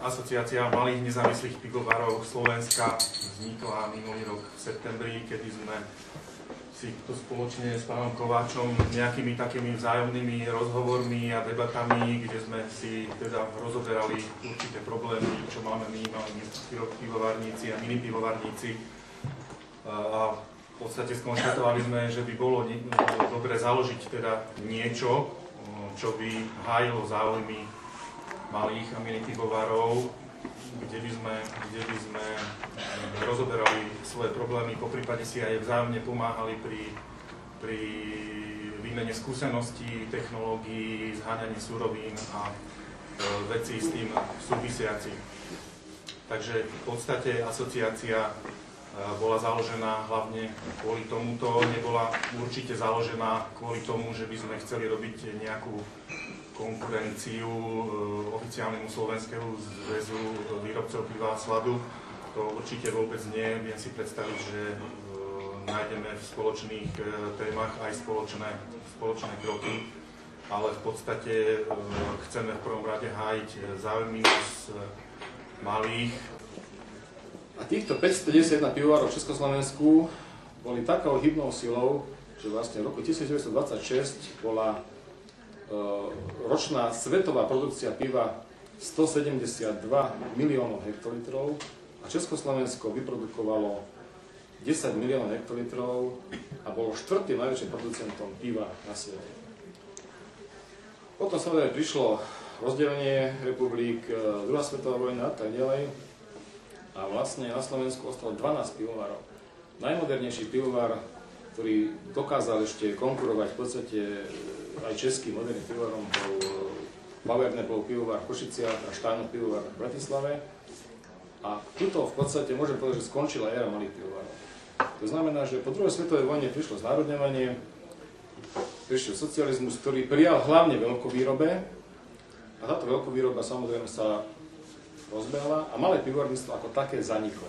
Asociácia malých nezávislých pivovarov Slovenska vznikla minulý rok v septembri, kedy sme si to spoločne s pánom Kováčom nejakými takými vzájomnými rozhovormi a debatami, kde sme si teda rozoberali určité problémy, čo máme my, malí pivovarníci a mini pivovarníci. A v podstate skonštatovali sme, že by bolo dobre založiť teda niečo, čo by hájilo záujmy malých a mini pivovarov, kde by sme rozoberali svoje problémy, poprípade si aj vzájomne pomáhali pri výmene skúseností, technológií, zháňaní surovín a vecí s tým súvisiacich. Takže v podstate asociácia bola založená hlavne kvôli tomuto, nebola určite založená kvôli tomu, že by sme chceli robiť nejakú konkurenciu oficiálnemu Slovenskému zväzu výrobcov piva a sladu. To určite vôbec nie. Viem si predstaviť, že nájdeme v spoločných témach aj spoločné kroky, ale v podstate chceme v prvom rade hájiť záujmy malých. A týchto 591 pivovarov v Československu boli takou hybnou silou, že vlastne v roku 1926 bola ročná svetová produkcia piva 172 miliónov hektolitrov a Československo vyprodukovalo 10 miliónov hektolitrov a bolo štvrtým najväčším producentom piva na svete. Potom samozrejme prišlo rozdelenie republik, druhá svetová vojna a tak ďalej. A vlastne na Slovensku ostalo 12 pivovarov. Najmodernejší pivovar, ktorý dokázal ešte konkurovať v podstate aj českým moderným pivovarom, bol Bauerneblov pivovar v Košiciach a Steinov pivovar v Bratislave. A tuto v podstate môžem povedať, že skončila éra malých pivovarov. To znamená, že po druhej svetovej vojne prišlo znárodňovanie, prišiel socializmus, ktorý prijal hlavne veľkovýrobe. A táto veľkovýroba samozrejme sa rozbehla a malé pivovarníctvo ako také zaniklo.